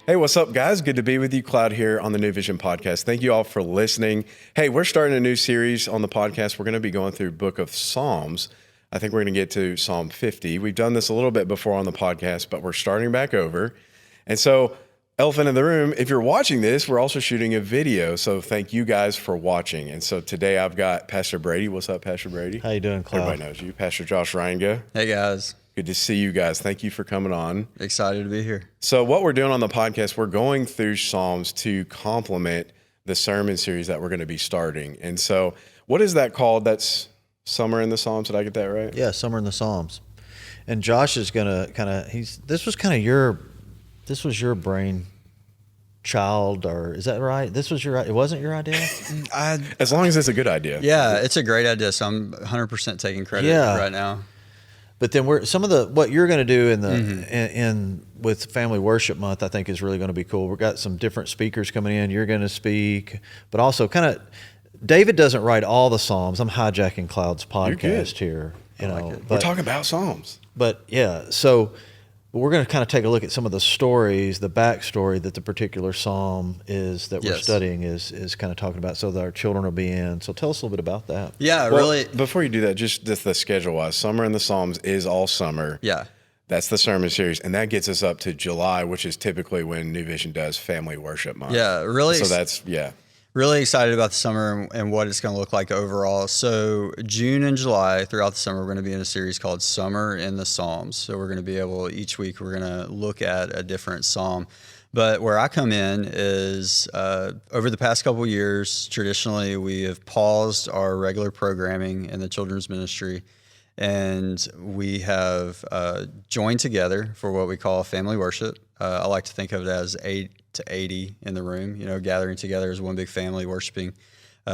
Hey, what's up, guys? Good to be with you. Cloud here on the New Vision podcast. Thank you all for listening. Hey, we're starting a new series on the podcast. We're going to be going through Book of Psalms. I think we're going to get to Psalm 50. We've done this a little bit before on the podcast, but we're starting back over. And so, elephant in the room, if you're watching this, we're also shooting a video. So thank you guys for watching. And so today I've got Pastor Brady. What's up, Pastor Brady? How you doing, Cloud? Everybody knows you. Pastor Josh Ranga. Hey, guys. Good to see you guys. Thank you for coming on. Excited to be here. So what we're doing on the podcast, we're going through Psalms to complement the sermon series that we're going to be starting. And so what is that called? That's Summer in the Psalms. Did I get that right? Yeah, Summer in the Psalms. And Josh is going to this was your brain child, or is that right? It wasn't your idea? As long as it's a good idea. Yeah, it's a great idea. So I'm 100% taking credit right now. But then what you're going to do in with Family Worship Month, I think is really going to be cool. We've got some different speakers coming in. You're going to speak, but also David doesn't write all the Psalms. I'm hijacking Cloud's podcast here. We're talking about Psalms. But yeah, so we're going to kind of take a look at some of the stories, the backstory that the particular psalm is that we're studying is kind of talking about, so that our children will be in. So tell us a little bit about that. Yeah, really. Before you do that, just the schedule-wise, Summer in the Psalms is all summer. Yeah. That's the sermon series, and that gets us up to July, which is typically when New Vision does Family Worship Month. Yeah, really. So really excited about the summer and what it's going to look like overall. So June and July, throughout the summer, we're going to be in a series called Summer in the Psalms. So we're going to be each week, we're going to look at a different psalm. But where I come in is over the past couple of years, traditionally, we have paused our regular programming in the children's ministry, and we have joined together for what we call family worship. I like to think of it as 8 to 80 in the room, gathering together as one big family, worshiping,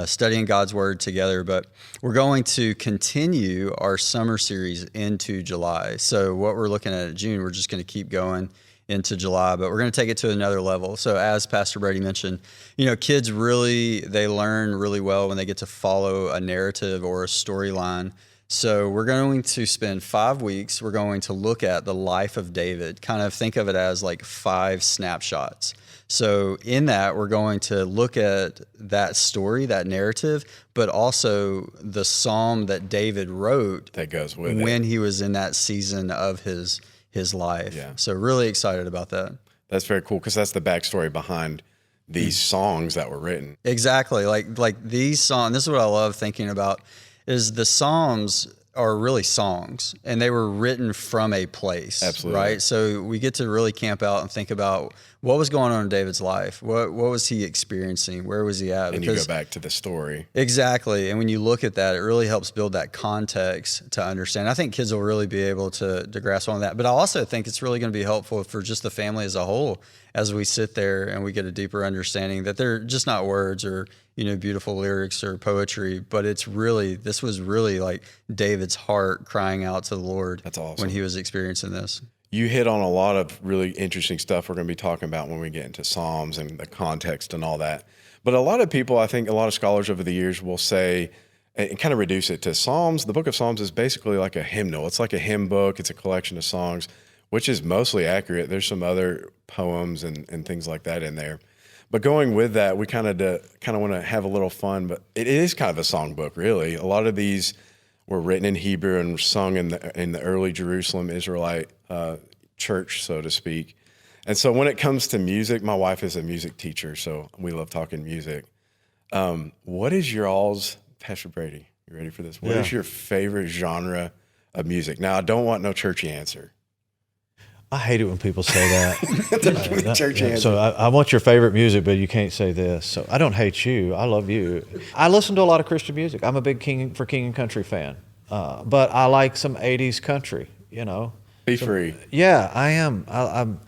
studying God's Word together. But we're going to continue our summer series into July. So what we're looking at in June, we're just going to keep going into July, but we're going to take it to another level. So as Pastor Brady mentioned, kids they learn really well when they get to follow a narrative or a storyline. So we're going to spend 5 weeks. We're going to look at the life of David, kind of think of it as like 5 snapshots. So in that, we're going to look at that story, that narrative, but also the psalm that David wrote that goes with when he was in that season of his life. Yeah. So really excited about that. That's very cool, because that's the backstory behind these songs that were written. Exactly. Like these songs, this is what I love thinking about, is the Psalms are really songs, and they were written from a place. Absolutely. Right? So we get to really camp out and think about what was going on in David's life. What was he experiencing? Where was he at? And you go back to the story. Exactly. And when you look at that, it really helps build that context to understand. I think kids will really be able to grasp on that. But I also think it's really going to be helpful for just the family as a whole, as we sit there and we get a deeper understanding that they're just not words or beautiful lyrics or poetry, but this was really like David's heart crying out to the Lord. That's awesome. When he was experiencing this. You hit on a lot of really interesting stuff we're going to be talking about when we get into Psalms and the context and all that. But a lot of people, I think a lot of scholars over the years will say, and kind of reduce it to Psalms. The book of Psalms is basically like a hymnal. It's like a hymn book. It's a collection of songs, which is mostly accurate. There's some other poems and things like that in there. But going with that, we kind of want to have a little fun, but it is kind of a songbook, really. A lot of these were written in Hebrew and sung in the early Jerusalem Israelite church, so to speak. And so when it comes to music, my wife is a music teacher, so we love talking music. What is your all's, Pastor Brady, you ready for this? What is your favorite genre of music? Now, I don't want no churchy answer. I hate it when people say that. Church answer. So I want your favorite music, but you can't say this. So I don't hate you. I love you. I listen to a lot of Christian music. I'm a big King and Country fan, but I like some 80s country, Be free. Yeah, I am. I'm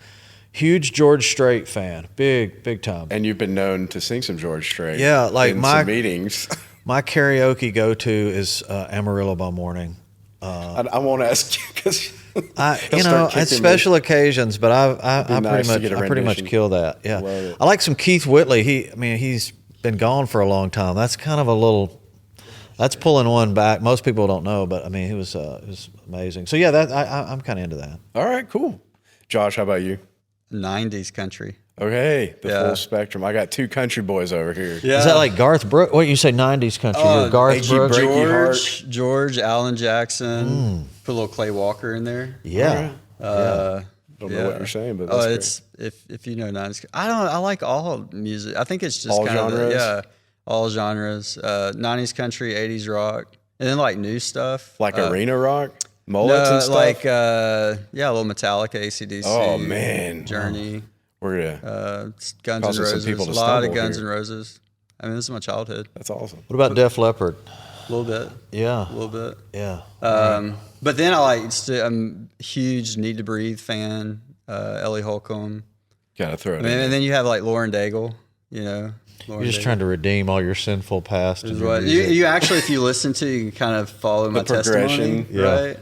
huge George Strait fan, big time. And you've been known to sing some George Strait. Yeah, like in some meetings. My karaoke go-to is Amarillo by Morning. I won't ask you because at special occasions, but I pretty much kill that. Yeah, I like some Keith Whitley. He's been gone for a long time. That's kind of that's pulling one back. Most people don't know, but he was amazing. So yeah, I'm kind of into that. All right, cool. Josh, how about you? 90s country. Okay, the Yeah. full spectrum. I got two country boys over here. Yeah. Is that like Garth Brooks? What you say, 90s country? You're Garth H.E. Brooks? Break- Breaky George, Alan Jackson, put a little Clay Walker in there. Yeah. Don't know what you're saying, but that's it's if you know 90s. I like all music. I think it's just All kind genres? of all genres. 90s country, 80s rock, and then like new stuff. like arena rock, mullets and stuff. like a little Metallica, AC/DC. Oh, man. Journey, We're gonna. Guns N' Causing some Roses. people A to lot of stumble Guns here. N' Roses. I mean, this is my childhood. That's awesome. What about Def Leppard? A little bit, Yeah. a little bit. Yeah. But then I'm a huge Need to Breathe fan. Ellie Holcomb. Gotta throw it. I mean, in. and then you have like Lauren Daigle. You know, You're just trying to redeem all your sinful past. And your What, music. you actually, if you listen to, you can kind of follow my testimony, progression. Yeah. right?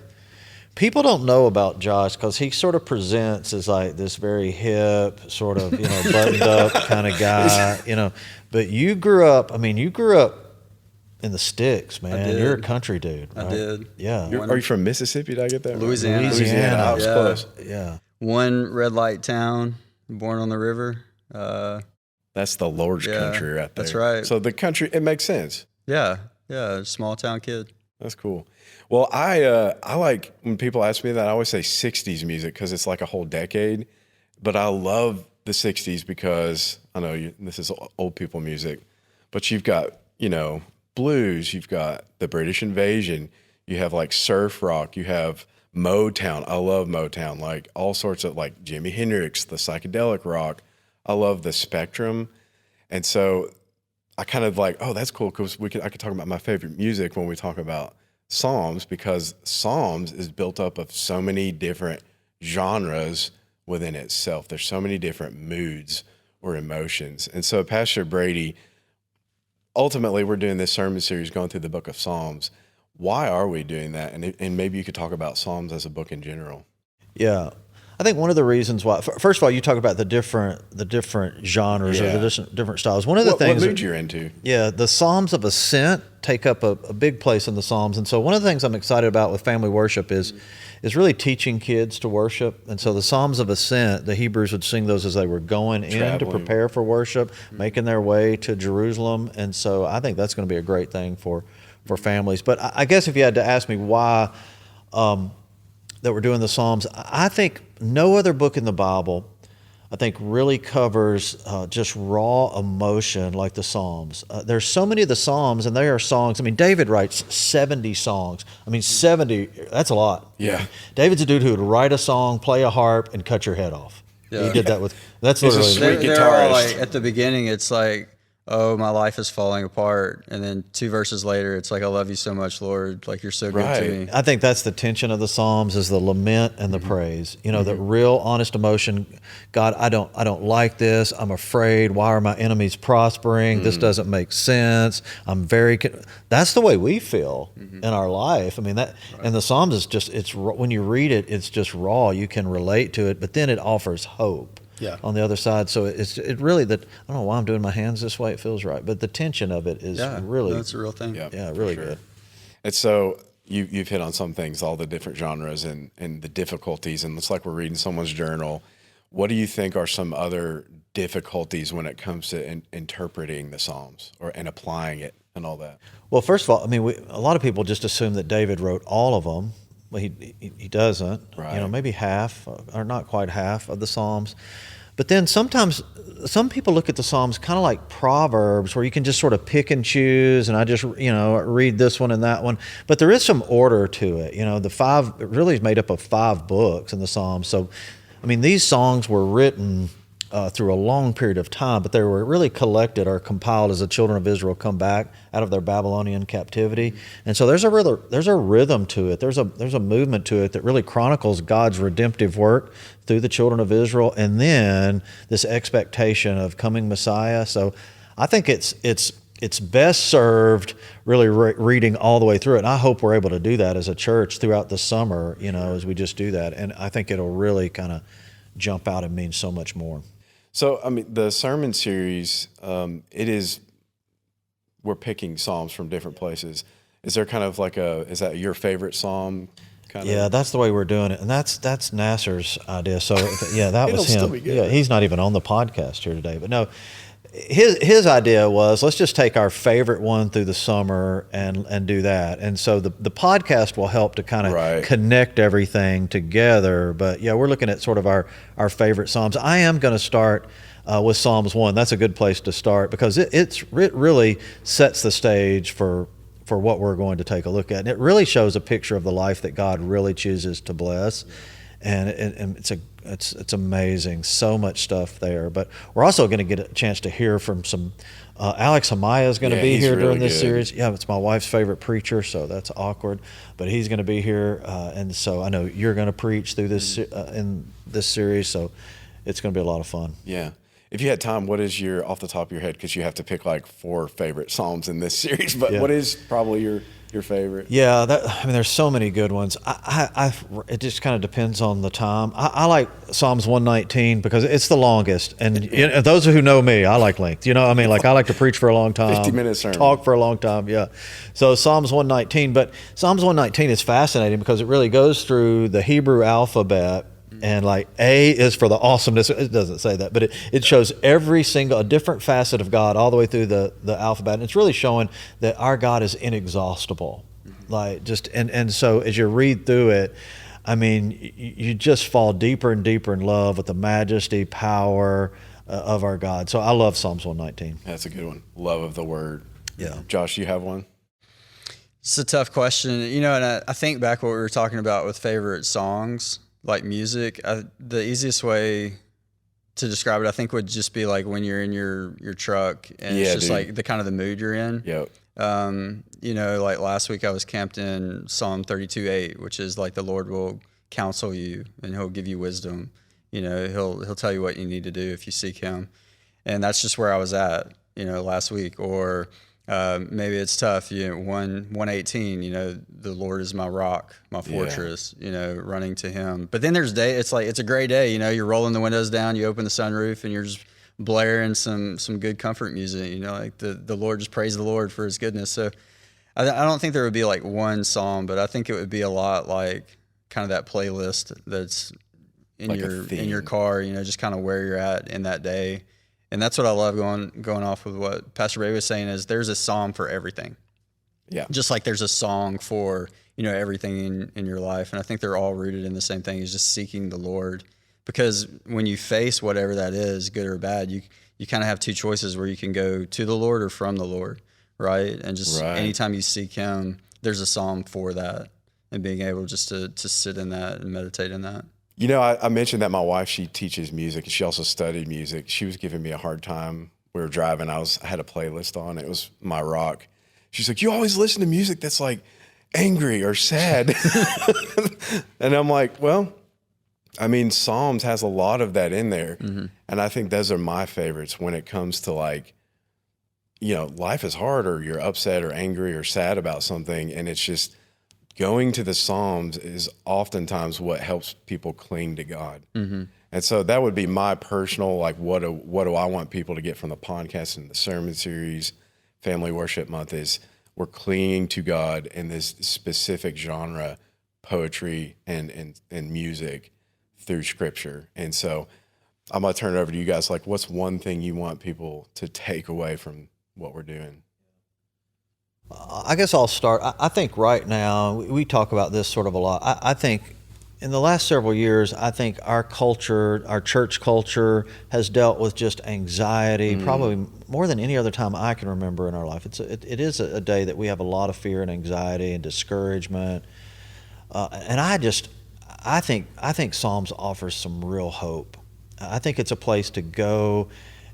People don't know about Josh because he sort of presents as like this very hip, sort of, buttoned up kind of guy, But you grew up in the sticks, man. did. You're a country dude. I right? did. Yeah. Are you from Mississippi? Did I get that? right? Louisiana. Louisiana. I was Yeah. close. Yeah. One red light town, born on the river. That's the Lord's Yeah, country right there. that's right. So the country, it makes sense. Yeah, small town kid. That's cool. Well, I like when people ask me that, I always say 60s music because it's like a whole decade. But I love the 60s because I know this is old people music, but you've got, blues, you've got the British invasion, you have like surf rock, you have Motown. I love Motown, like all sorts of like Jimi Hendrix, the psychedelic rock. I love the spectrum. And so I kind of like, oh, that's cool because I could talk about my favorite music when we talk about Psalms, because Psalms is built up of so many different genres within itself. There's so many different moods or emotions. And so Pastor Brady, ultimately we're doing this sermon series going through the book of Psalms. Why are we doing that? And maybe you could talk about Psalms as a book in general. Yeah. I think one of the reasons why, first of all, you talk about the different genres or Yeah. the different styles. One of the What things, mood you're into? yeah, the Psalms of Ascent take up a big place in the Psalms. And so one of the things I'm excited about with family worship is really teaching kids to worship. And so the Psalms of Ascent, the Hebrews would sing those as they were going in to Traveling. prepare for worship, making their way to Jerusalem. And so I think that's going to be a great thing for families. But I guess if you had to ask me why that we're doing the Psalms, I think no other book in the Bible, I think, really covers just raw emotion like the Psalms. There's so many of the Psalms, and they are songs. I mean, David writes 70 songs. I mean, 70, that's a lot. Yeah. David's a dude who would write a song, play a harp, and cut your head off. Yeah. He did that with, that's He's a literally. sweet They're all guitarist. like, at the beginning, it's like, oh, my life is falling apart. And then 2 verses later, it's like, I love you so much, Lord. Like, you're so good Right. to me. I think that's the tension of the Psalms is the lament and the praise. The real honest emotion. God, I don't like this. I'm afraid. Why are my enemies prospering? This doesn't make sense. I'm very. That's the way we feel in our life. I mean that, and the Psalms is just when you read it, it's just raw. You can relate to it, but then it offers hope. Yeah. On the other side, so it really that I don't know why I'm doing my hands this way. It feels right, but the tension of it is really That's a real thing. yeah really good. And so you've hit on some things, all the different genres and the difficulties, and it's like we're reading someone's journal. What do you think are some other difficulties when it comes to interpreting the Psalms and applying it and all that? Well, first of all, I mean, a lot of people just assume that David wrote all of them. Well, he doesn't. Right. Maybe half or not quite half of the Psalms. But then sometimes some people look at the Psalms kind of like Proverbs, where you can just sort of pick and choose, and I just read this one and that one. But there is some order to it. It really is made up of 5 books in the Psalms. So, I mean, these songs were written through a long period of time, but they were really collected or compiled as the children of Israel come back out of their Babylonian captivity. And so there's a rhythm to it. There's a movement to it that really chronicles God's redemptive work through the children of Israel, and then this expectation of coming Messiah. So I think it's best served really reading all the way through it. And I hope we're able to do that as a church throughout the summer, as we just do that. And I think it'll really kind of jump out and mean so much more. So, I mean, the sermon series, we're picking Psalms from different places. Is there kind of is that your favorite Psalm? kind of. Yeah, that's the way we're doing it, and that's Nasser's idea. So yeah, that was It'll still him. be good. Yeah, he's not even on the podcast here today, but no, his idea was let's just take our favorite one through the summer and do that. And so the podcast will help to kind of Right. connect everything together. But yeah, we're looking at sort of our favorite Psalms. I am going to start with Psalms 1. That's a good place to start because it really sets the stage for what we're going to take a look at. And it really shows a picture of the life that God really chooses to bless. And it's amazing. So much stuff there. But we're also going to get a chance to hear from some, Alex Hamaya is going to Yeah, be he's here really during this good. series. Yeah, it's my wife's favorite preacher, so that's awkward. But he's going to be here. And so I know you're going to preach through this in this series. So it's going to be a lot of fun. Yeah. If you had time, what is your, off the top of your head, because you have to pick like 4 favorite Psalms in this series, but Yeah. what is probably your favorite? Yeah, there's so many good ones. It just kind of depends on the time. I like Psalms 119 because it's the longest, and those who know me, I like length. I mean, like I like to preach for a long time, 50-minute sermon. talk for a long time. Yeah, so Psalms 119, but Psalms 119 is fascinating because it really goes through the Hebrew alphabet. And like A is for the awesomeness. It doesn't say that, but it shows a different facet of God all the way through the alphabet. And it's really showing that our God is inexhaustible. Like and so as you read through it, I mean, you just fall deeper and deeper in love with the majesty, power of our God. So I love Psalms 119. That's a good one. Love of the word. Yeah. Josh, you have one? It's a tough question, and I think back what we were talking about with favorite songs, like music. The easiest way to describe it, I think, would just be like when you're in your truck and Yeah, it's just dude. like the kind of the mood you're in. Yep. Like last week I was camped in Psalm 32:8, which is like the Lord will counsel you and He'll give you wisdom. He'll tell you what you need to do if you seek Him, and that's just where I was at. Last week. Or maybe it's tough. 118. The Lord is my rock, my fortress. Running to Him. But then there's day. It's like it's a great day. You're rolling the windows down. You open the sunroof, and you're just blaring some good comfort music. Like the Lord, just praise the Lord for His goodness. So I don't think there would be like one song, but I think it would be a lot like kind of that playlist that's in Like a in your theme. car. Just kind of where you're at in that day. And that's what I love going off with what Pastor Ray was saying is there's a psalm for everything. Yeah. Just like there's a song for, everything in your life. And I think they're all rooted in the same thing, is just seeking the Lord. Because when you face whatever that is, good or bad, you kind of have 2 choices where you can go to the Lord or from the Lord, right? And just Right. anytime you seek Him, there's a psalm for that. And being able just to sit in that and meditate in that. I mentioned that my wife, she teaches music and she also studied music. She was giving me a hard time. We were driving. I had a playlist on. It was my rock. She's like, you always listen to music that's like angry or sad. And I'm like, well, I mean, Psalms has a lot of that in there. Mm-hmm. And I think those are my favorites when it comes to like, life is hard or you're upset or angry or sad about something. And it's just, going to the Psalms is oftentimes what helps people cling to God. Mm-hmm. And so that would be my personal, like, what do I want people to get from the podcast and the sermon series, Family Worship Month, is we're clinging to God in this specific genre, poetry and music through Scripture. And so I'm going to turn it over to you guys. Like, what's one thing you want people to take away from what we're doing? I guess I'll start. I think right now, we talk about this sort of a lot. I think in the last several years, I think our culture, our church culture, has dealt with just anxiety probably more than any other time I can remember in our life. It is a day that we have a lot of fear and anxiety and discouragement. And I think Psalms offers some real hope. I think it's a place to go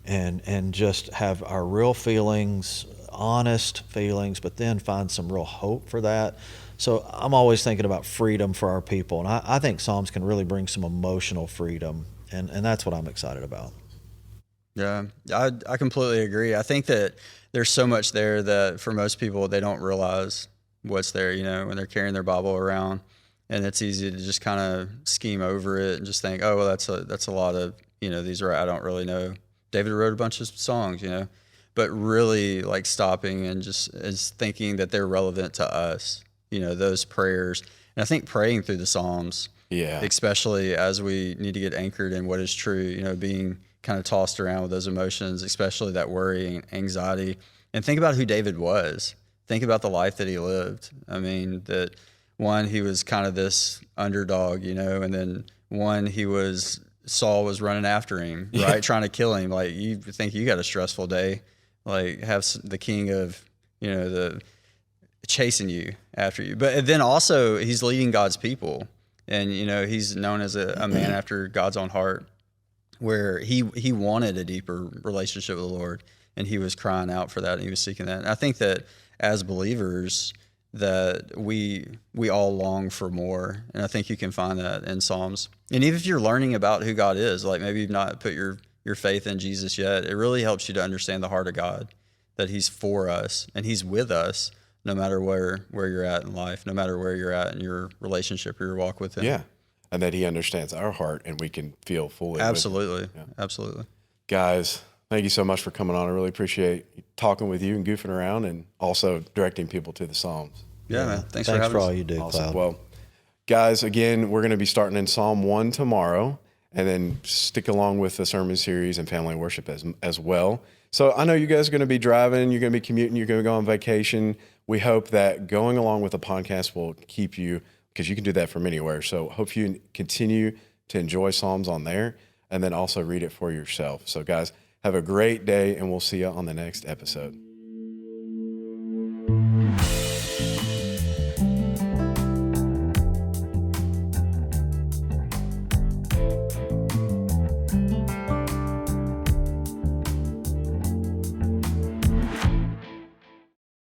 and just have our real feelings, honest feelings, but then find some real hope for that. So I'm always thinking about freedom for our people, and I think Psalms can really bring some emotional freedom, and that's what I'm excited about. Yeah, I completely agree. I think that there's so much there that for most people, they don't realize what's there, when they're carrying their Bible around, and it's easy to just kind of scheme over it and just think, oh, well, that's a lot of, these are, I don't really know. David wrote a bunch of songs, but really like stopping and just is thinking that they're relevant to us, those prayers. And I think praying through the Psalms, Yeah. especially as we need to get anchored in what is true, you know, being kind of tossed around with those emotions, especially that worry and anxiety. And think about who David was. Think about the life that he lived. I mean, that one, he was kind of this underdog, you know, and then one, Saul was running after him, right? Trying to kill him. Like, you think you got a stressful day, like have the king of, you know, the chasing you after you. But then also he's leading God's people. And, you know, he's known as a man after God's own heart, where he wanted a deeper relationship with the Lord, and he was crying out for that, and he was seeking that. And I think that as believers, that we all long for more, and I think you can find that in Psalms. And even if you're learning about who God is, like maybe you've not put your faith in Jesus yet, it really helps you to understand the heart of God, that he's for us and he's with us no matter where you're at in life, no matter where you're at in your relationship or your walk with him. Yeah. And that he understands our heart and we can feel fully. Absolutely. Absolutely. Guys, thank you so much for coming on. I really appreciate talking with you and goofing around and also directing people to the Psalms. Yeah, man. Thanks for Thanks having for us. all you do, Awesome. Cloud. Well, guys, again, we're going to be starting in Psalm 1 tomorrow, and then stick along with the sermon series and family worship as well. So I know you guys are going to be driving, you're going to be commuting, you're going to go on vacation. We hope that going along with the podcast will keep you, because you can do that from anywhere. So hope you continue to enjoy Psalms on there, and then also read it for yourself. So guys, have a great day, and we'll see you on the next episode.